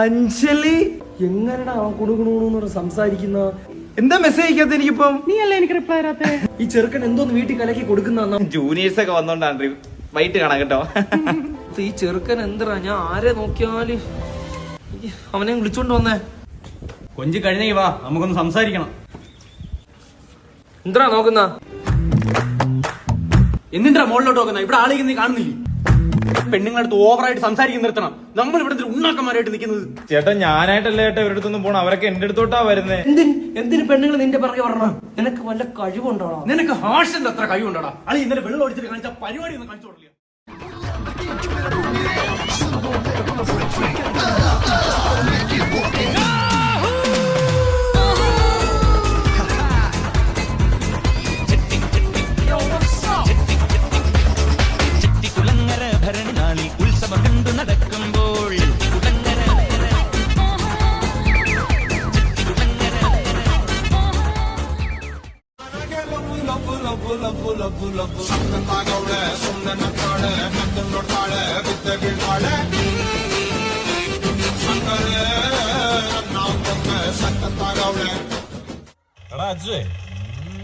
അഞ്ജലി എങ്ങനെയാ കുണുകുണു സംസാരിക്കുന്ന? എന്താ മെസ്സേജ് അയക്കാത്ത? എനിക്കിപ്പം നീ അല്ലേ എനിക്ക് റിപ്ലൈ തരാത്തെ? ഈ ചെറുക്കൻ എന്തോന്ന് വീട്ടിൽ കലക്കി കൊടുക്കുന്ന? ജൂനിയേഴ്സ് ഒക്കെ വന്നോണ്ടാണ് വൈകിട്ട് കാണാം കേട്ടോ. ഈ ചെറുക്കൻ എന്താ, ഞാൻ ആരെ നോക്കിയാല് അവനെ വിളിച്ചോണ്ട് വന്നേ. കൊഞ്ച് കഴിഞ്ഞേ വാ, നമുക്കൊന്ന് സംസാരിക്കണം. എന്താ നോക്കുന്ന? എന്തിനാ മുകളിലോട്ട് നോക്കുന്ന? ഇവിടെ ആളേക്ക് നീ കാണുന്നില്ലേ? പെണ്ണുങ്ങളടുത്ത് ഓവറായിട്ട് സംസാരിക്കാൻ നിർത്തണം. നമ്മൾ ഇവിടെ ഉണ്ണാക്കന്മാരായിട്ട് നിൽക്കുന്നത്. ചേട്ടാ ഞാനായിട്ടല്ലേ ചേട്ടാ ഇവരുടെ അടുത്തൊന്നും പോണം, അവരൊക്കെ എന്റെ അടുത്തോട്ടാ വരുന്നത്. എന്തിന് പെണ്ണുങ്ങൾ നിന്റെ പറഞ്ഞ പറഞ്ഞ? നിനക്ക് വല്ല കഴിവുണ്ടോടാ? നിനക്ക് ഹാർഷന്റെ അത്ര കഴിവുണ്ടോടാ? അളി ഇന്നലെ വെള്ളം ഒഴിച്ചിട്ട് കാണിച്ച പരിപാടി ഒന്നും കാണിച്ചു കൊടുക്കില്ല. ഉത്സവം കണ്ടു നടക്കുമ്പോൾ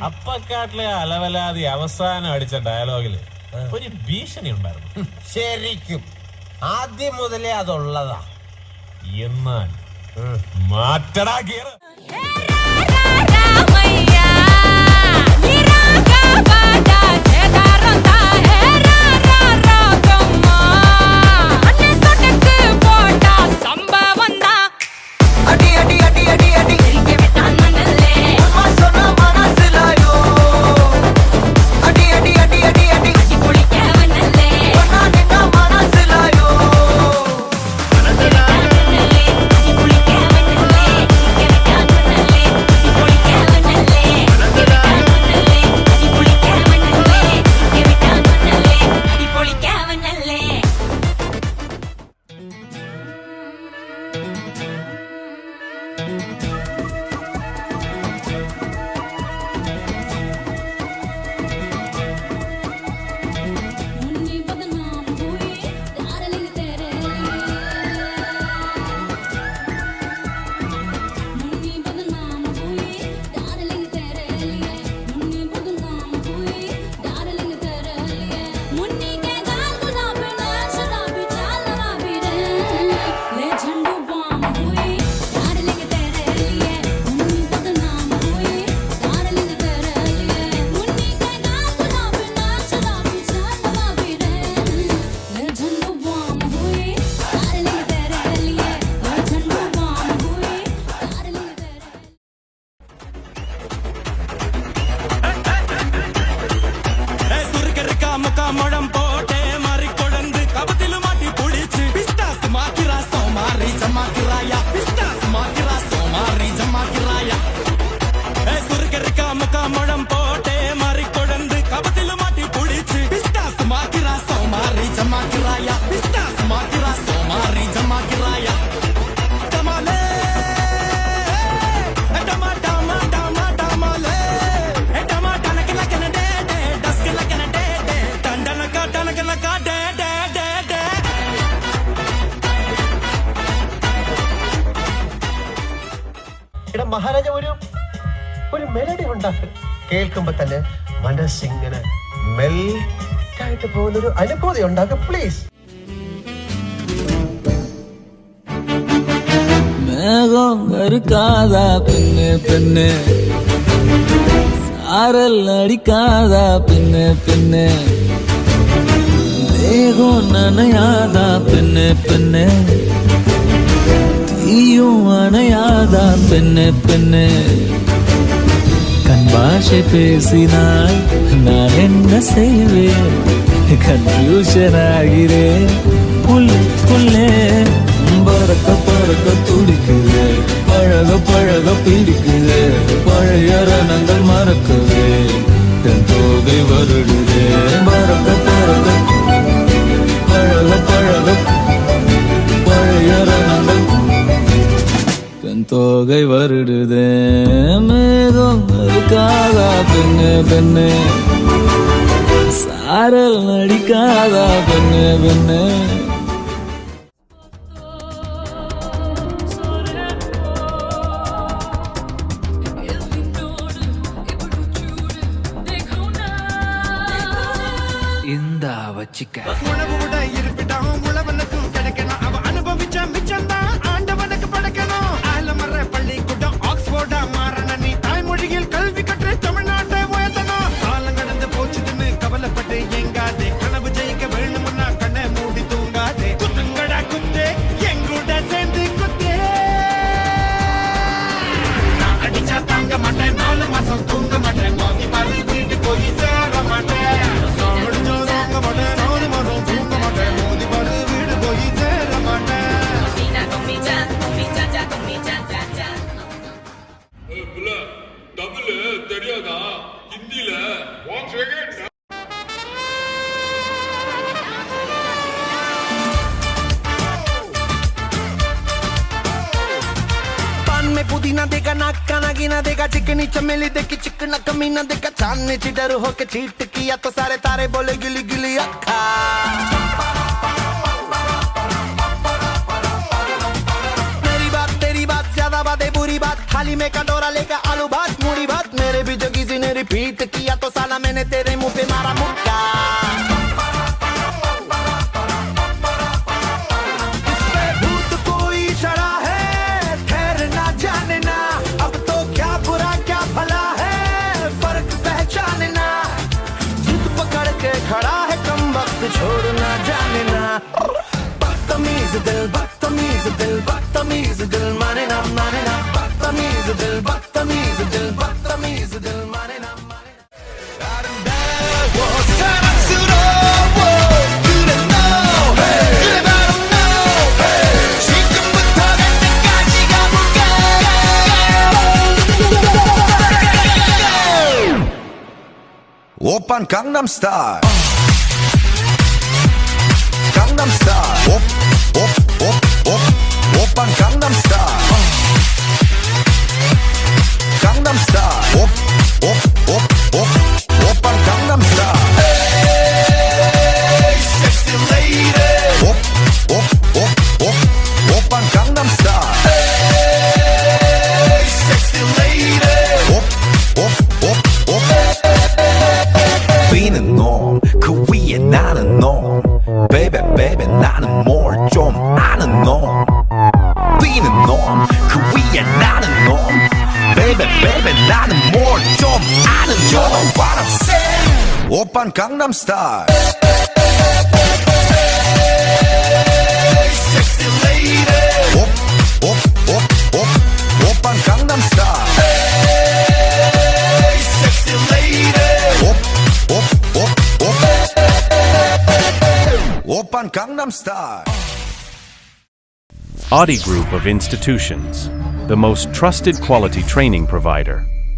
അപ്പക്കാട്ടിലെ അലവലാതി അവസാനം അടിച്ച ഡയലോഗില് ഒരു ഭീഷണി ഉണ്ടായിരുന്നു. ശരിക്കും ആദ്യം മുതലേ അതുള്ളതാ. എന്നാൽ മാറ്റടാ ഗിയർ. മുഴം പോട്ടെ മറിക്കൊഴന്ത് കപത്തില് മാറ്റി പൊളിച്ച് പിസ്റ്റാസ് മാക്കിറാ സോമാറി ജമാക്കിറായ പിസ്റ്റാസ് മാക്കിറാ സോമാറി ജമാക്കിറായ സുർക്കറിക്ക മുക്ക മുഴം പോട്ടെ മറിക്കൊഴന്ത് കപത്തില് മാറ്റി പൊളിച്ച് പിസ്റ്റാസ് മാക്കിറാ സോമാറി ജമാക്കിറായ പിസ്റ്റാസ് മാക്കിറാ സോമാറി ജമാക്കിറായ ടമാലേ ടമാ ടമാ ടമാ ടമാലേ ടമാ ടനക്കലക്കന ഡേ ഡേ ഡസ്കലക്കന ഡേ മഹാരാജ ഒരു മെലഡി ഉണ്ടാക്കും. കേൾക്കുമ്പോ തന്നെ മനസ്സിങ്ങനെ മെൽറ്റായിട്ട് പോകുന്നൊരു അനുഭൂതി ഉണ്ടാക്കും. പ്ലീസ്. മേഘം കരുക്കാതാ പിന്നെ പിന്നെ സാരൽ അടിക്കാതാ പിന്നെ പിന്നെ ദേഹം നനയാതാ പിന്നെ പിന്നെ തീയും അണയാതാ പിന്നെ പിന്നെ കൺഭാഷ பேசினால் நான் என்ன செய்வேன் கன்ஃபியூஷன் ஆகிறேன் புல்லே பறக்க பறக்க துடிக்குது பழக பழக பிடிக்குது பழைய ரணங்கள் மறக்குது என் தோகை வருடுது பறக்க பறக்க பழக பழக பழைய ரணங்கள் என் தோகை வருடுது மேகம் இருக்காதா பெண்ணு பெண்ணு சாரல் நடிக்காதா பெண்ணு பெண்ணு சிக்கன். உணவு விட இருப்பிடம் உழவனுக்கும் கிடைக்கணும். அவ அனுபவிச்ச மிச்சம்தான் ஆண்டவனுக்கு படைக்கணும். ஆலமர பள்ளிக்கூடம் ஆக்ஸ்போர்டா மாறன நீ தாய்மொழியில் கல்வி கற்று தமிழ்நாட்டை உயர்த்தணும். காலம் கடந்து போச்சுன்னு கவலைப்பட்டு எங்காதே. கனவு ஜெயிக்க வேணும்னா கண்ணை மூடி தூங்காதே. குத்துங்கடா குத்தே எங்கூட சேர்ந்து குத்தே. நான் அடிச்சா தாங்க மாட்டேன், 4 மாசம் தூங்க மாட்டேன். மோதி மாதிரி வீட்டு போய் சேர மாட்டேன். நான் அடிச்சா தாங்க மாட்டேன், 4 மாசம் தூங்க மாட்டேன். மோதி மாதிரி வீடு போய் சேர மாட்டேன். தெரியாதா ஹிந்தில पान में पुदीना देगा, नाक का नागिना देगा, चिकनी चमेली देखी चिकना कमीना देखा. चांद ने चिडर होके चीट किया तो सारे तारे बोले गिली गिली अक्खा. मेरी बात तेरी बात ज्यादा बातें बुरी बात. थाली में कटोरा लेकर आलू भात मूड़ी भात. मेरे भी जो किसी ने रिपीट किया तो साला मैंने तेरे मुंह पे मारा मुक्का. इस पे भूत कोई चढ़ा है, खैर ना जाने ना. अब तो क्या बुरा क्या भला है, फर्क पहचाने ना. जिद पकड़ के खड़ा है कम वक्त छोड़ना जाने ना. बदतमीज दिल बदतमीज दिल बदतमीज दिल माने ना माने ना. बदतमीज दिल बदतमीज दिल बदतमीज दिल माने ना माने ना. 아름다워 사랑스러워 그래 너 그래 바로 너 지금부터 갈 때까지 가볼까. 오빤 강남스타일 강남스타일 오빤 강남스타일 강남스타일 오빤 강남스타일 Hey sexy lady 오빤 강남스타일 Hey sexy lady 뛰는 놈 그 위에 나는 놈 Baby baby 나는 뭘 좀 아는 놈 뛰는 놈 그 위에 나는 놈 Baby baby 나는 뭘 좀 아는 놈 You know what I'm saying 오빤 강남스타일 Hey sexy lady 오빤 강남스타일 Hey sexy lady 오빤 강남스타일 Audi Group of Institutions, the most trusted quality training provider.